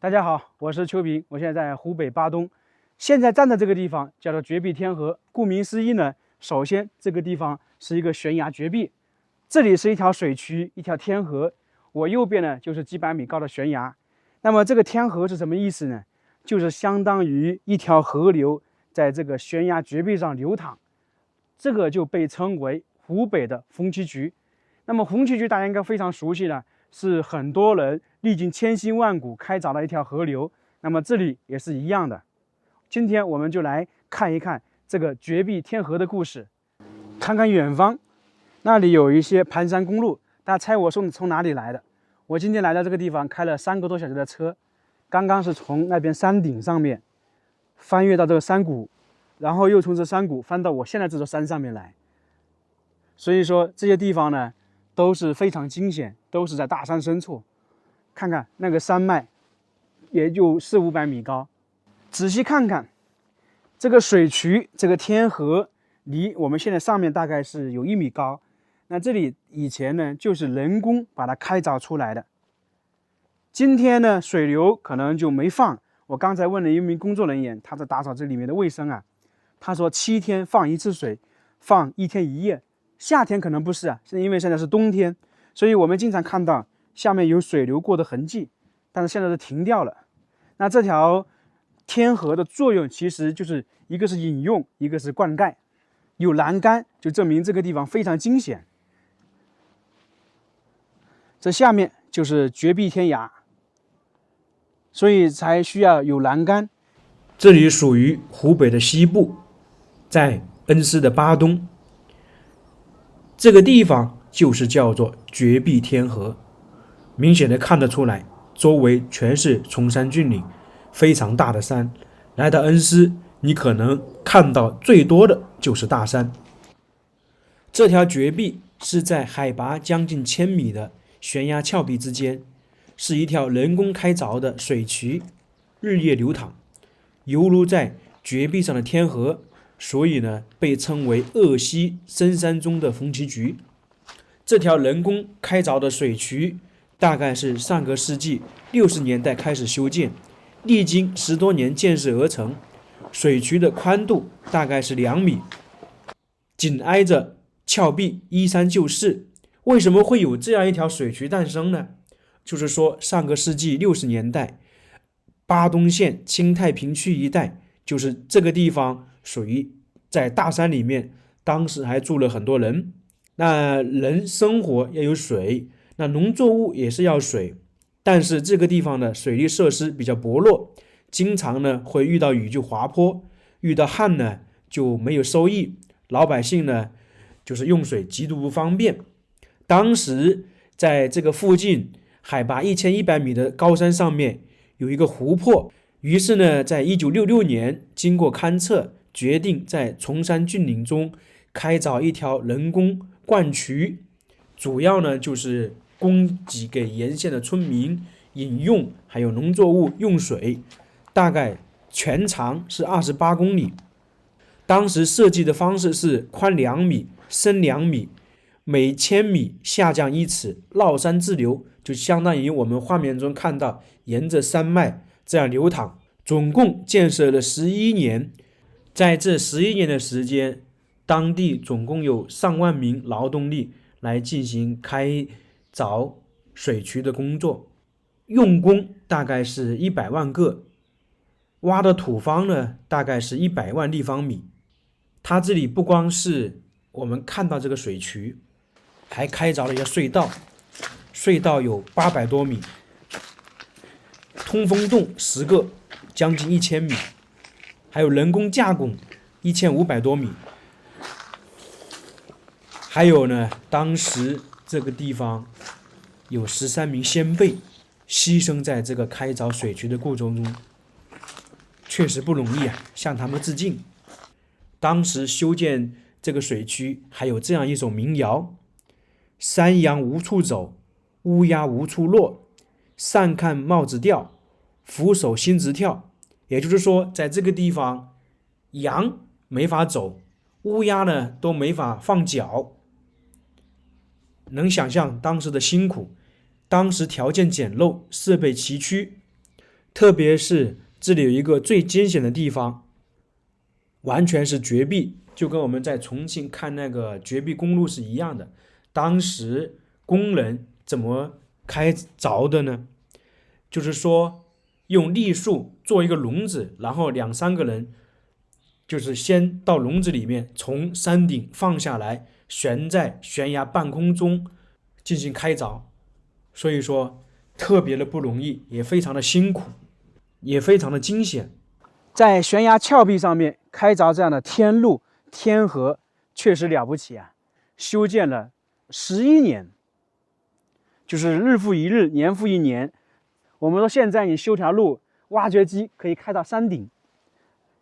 大家好，我是邱平，我现在在湖北巴东。现在站的这个地方叫做绝壁天河。顾名思义呢，首先这个地方是一个悬崖绝壁，这里是一条水渠，一条天河。我右边呢就是几百米高的悬崖。那么这个天河是什么意思呢？就是相当于一条河流在这个悬崖绝壁上流淌，这个就被称为湖北的红旗渠。那么红旗渠大家应该非常熟悉了，是很多人历经千辛万苦开凿的一条河流。那么这里也是一样的。今天我们就来看一看这个绝壁天河的故事。看看远方，那里有一些盘山公路，大家猜我是从哪里来的？我今天来到这个地方开了3个多小时的车，刚刚是从那边山顶上面翻越到这个山谷，然后又从这山谷翻到我现在这座山上面来。所以说这些地方呢都是非常惊险，都是在大山深处。看看那个山脉也就400-500米高，仔细看看这个水渠，这个天河离我们现在上面大概是有1米高。那这里以前呢就是人工把它开凿出来的。今天呢水流可能就没放。我刚才问了一名工作人员，他在打扫这里面的卫生啊，他说7天放1次水，放1天1夜。夏天可能不是啊，是因为现在是冬天，所以我们经常看到下面有水流过的痕迹，但是现在是停掉了。那这条天河的作用其实就是一个是饮用，一个是灌溉。有栏杆就证明这个地方非常惊险。这下面就是绝壁天崖，所以才需要有栏杆。这里属于湖北的西部，在恩施的巴东。这个地方就是叫做绝壁天河，明显的看得出来，周围全是崇山峻岭，非常大的山。来到恩施，你可能看到最多的就是大山。这条绝壁是在海拔将近1000米的悬崖峭壁之间，是一条人工开凿的水渠，日夜流淌，犹如在绝壁上的天河，所以呢被称为鄂西深山中的红旗渠。这条人工开凿的水渠大概是上个世纪60年代开始修建，历经10多年建设而成。水渠的宽度大概是2米，紧挨着峭壁依山就势。为什么会有这样一条水渠诞生呢？就是说上个世纪60年代，巴东县青太平区一带，就是这个地方属于在大山里面，当时还住了很多人。那人生活要有水，那农作物也是要水，但是这个地方的水利设施比较薄弱，经常呢会遇到雨就滑坡，遇到旱呢就没有收益，老百姓呢就是用水极度不方便。当时在这个附近海拔1100米的高山上面有一个湖泊，于是呢在1966年经过勘测，决定在崇山峻岭中开凿一条人工灌渠，主要呢就是供给给沿线的村民饮用，还有农作物用水，大概全长是28公里。当时设计的方式是宽2米，深2米，每1000米下降1尺，绕山自流，就相当于我们画面中看到沿着山脉这样流淌。总共建设了11年，在这11年的时间，当地总共有上万名劳动力来进行开凿水渠的工作，用工大概是100万个，挖的土方呢大概是100万立方米。它这里不光是我们看到这个水渠，还开凿了一个隧道，隧道有800多米，通风洞10个，将近1000米，还有人工架拱1500多米。还有呢，当时这个地方有13名先辈牺牲在这个开凿水渠的过程中，确实不容易啊，向他们致敬。当时修建这个水渠还有这样一首民谣：山羊无处走，乌鸦无处落，上看帽子掉，俯首心直跳。也就是说，在这个地方，羊没法走，乌鸦呢都没法放脚。能想象当时的辛苦，当时条件简陋，设备崎岖，特别是这里有一个最惊险的地方，完全是绝壁，就跟我们在重庆看那个绝壁公路是一样的。当时工人怎么开凿的呢？就是说用栗树做一个笼子，然后2、3个人就是先到笼子里面，从山顶放下来，悬在悬崖半空中进行开凿。所以说特别的不容易，也非常的辛苦，也非常的惊险。在悬崖峭壁上面开凿这样的天路天河，确实了不起啊！修建了11年，就是日复一日，年复一年。我们说现在你修条路，挖掘机可以开到山顶，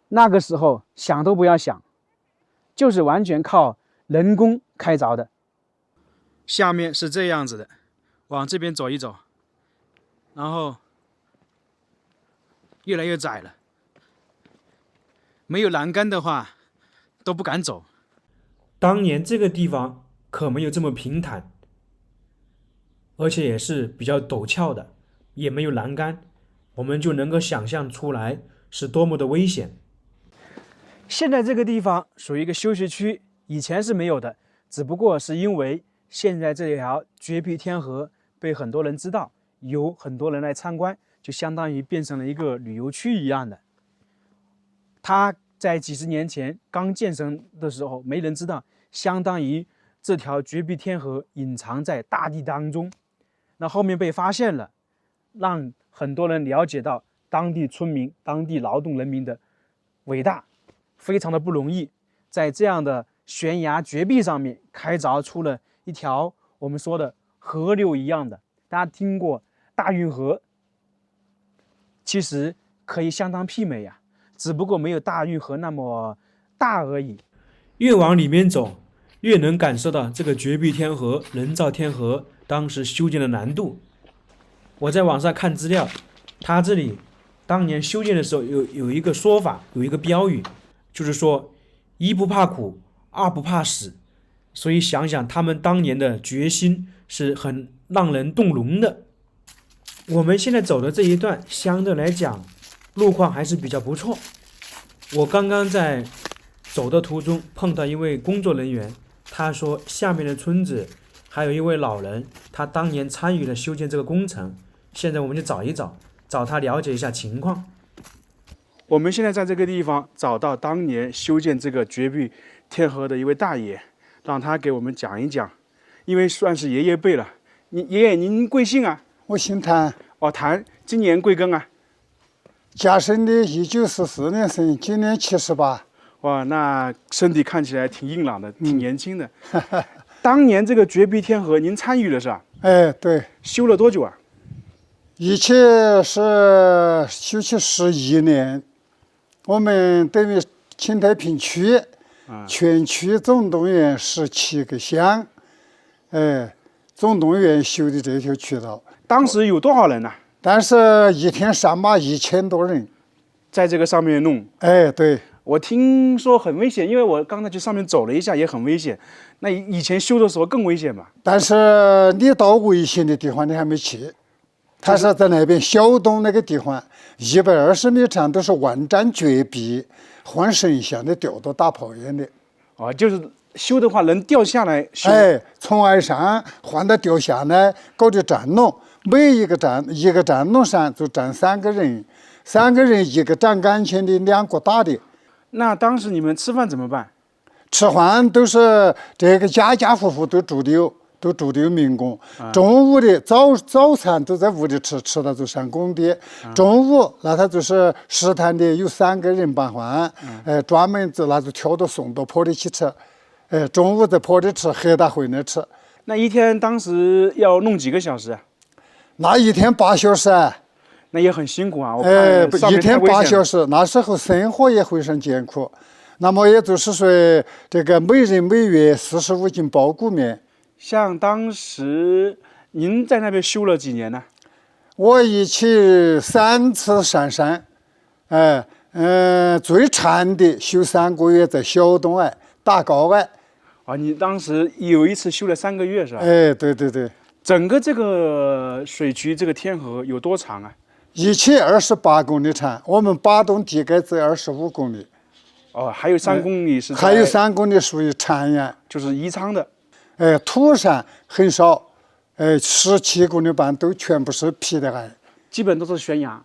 那个时候想都不要想，就是完全靠人工开凿的。下面是这样子的，往这边走一走，然后越来越窄了。没有栏杆的话，都不敢走。当年这个地方可没有这么平坦，而且也是比较陡峭的，也没有栏杆，我们就能够想象出来是多么的危险。现在这个地方属于一个休息区，以前是没有的，只不过是因为现在这条绝壁天河被很多人知道，有很多人来参观，就相当于变成了一个旅游区一样的。它在几十年前刚建成的时候，没人知道，相当于这条绝壁天河隐藏在大地当中。那后面被发现了，让很多人了解到当地村民、当地劳动人民的伟大，非常的不容易，在这样的悬崖绝壁上面开凿出了一条我们说的河流一样的。大家听过大运河，其实可以相当媲美呀，只不过没有大运河那么大而已。越往里面走，越能感受到这个绝壁天河、人造天河当时修建的难度。我在网上看资料，它这里当年修建的时候有一个说法，有一个标语，就是说1不怕苦，2不怕死。所以想想他们当年的决心是很让人动容的。我们现在走的这一段相对来讲路况还是比较不错。我刚刚在走的途中碰到一位工作人员，他说下面的村子还有一位老人，他当年参与了修建这个工程，现在我们就找一找，找他了解一下情况。我们现在在这个地方找到当年修建这个绝壁天河的一位大爷，让他给我们讲一讲，因为算是爷爷辈了。爷爷您贵姓啊？我姓谭。哦，谭，今年贵庚啊？甲申的1944年生，今年78。哇，那身体看起来挺硬朗的，挺年轻的。当年这个绝壁天河您参与了是吧？哎，对。修了多久啊？一起是修起11年。我们等于青太平区，全区总动员17个乡，总动员修的这条渠道。当时有多少人呢？但是一天上马1000多人，在这个上面弄。哎，对。我听说很危险，因为我刚才去上面走了一下，也很危险。那以前修的时候更危险吧？但是你到危险的地方你还没去，他是在那边小东那个地方，120米长都是万丈绝壁，换神像的吊着大炮烟的。哦，就是修的话能掉下来修。哎，从岸上换到掉下来，搞的站拢，每一个站拢上就站3个人，3个人一个站杆前的，2个打的。那当时你们吃饭怎么办？吃饭都是这个家家户户都住的有民工。中午的早餐都在屋里吃了就上工的。中午那他就是食堂的有3个人办饭，专门那就挑着送到坡里去吃。中午在坡里吃，黑大会那吃。那一天当时要弄几个小时啊？那一天8小时啊。那也很辛苦啊！我看一天8小时，那时候生活也非常艰苦。那么也就是说，这个每人每月45斤包谷面。像当时您在那边修了几年呢？我一起3次上山，最长的修3个月在小东岸打高岸。啊，你当时有一次修了3个月是吧？哎，对对对。整个这个水渠这个天河有多长啊？ 128公里长，我们巴东地盖只有25公里，哦，还有3公里是在，还有3公里属于产盐，就是宜昌的。土山很少，17公里半都全部是皮的崖，基本都是悬崖，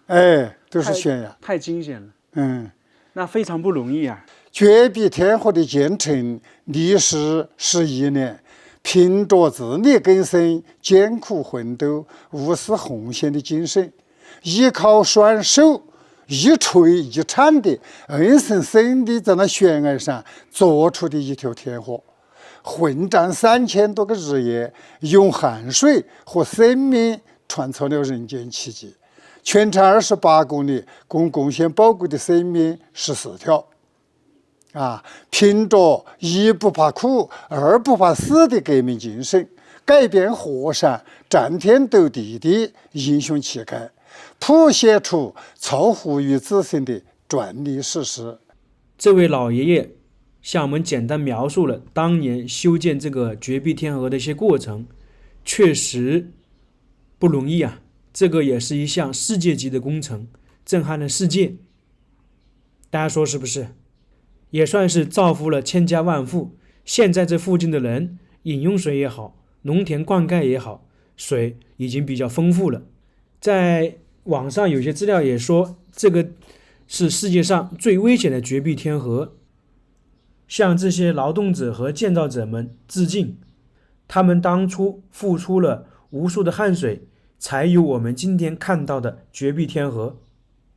都是悬崖，太惊险了。那非常不容易啊。绝壁天河的建成历时11年，凭着自力更生、艰苦奋斗、无私奉献的精神，依靠双手一锤一铲的硬生生的在那悬崖上做出的一条天河，混战3000多个日夜，用汗水和生命创造了人间奇迹。全长28公里，共贡献宝贵的生命14条。凭着1不怕苦、2不怕死的革命精神，改变河山、战天斗地的英雄气概，谱写出造福于子孙的壮丽史诗。这位老爷爷向我们简单描述了当年修建这个绝壁天河的一些过程，确实不容易啊！这个也是一项世界级的工程，震撼了世界。大家说是不是？也算是造福了千家万户。现在这附近的人饮用水也好，农田灌溉也好，水已经比较丰富了。在网上有些资料也说，这个是世界上最危险的绝壁天河。向这些劳动者和建造者们致敬，他们当初付出了无数的汗水，才有我们今天看到的绝壁天河。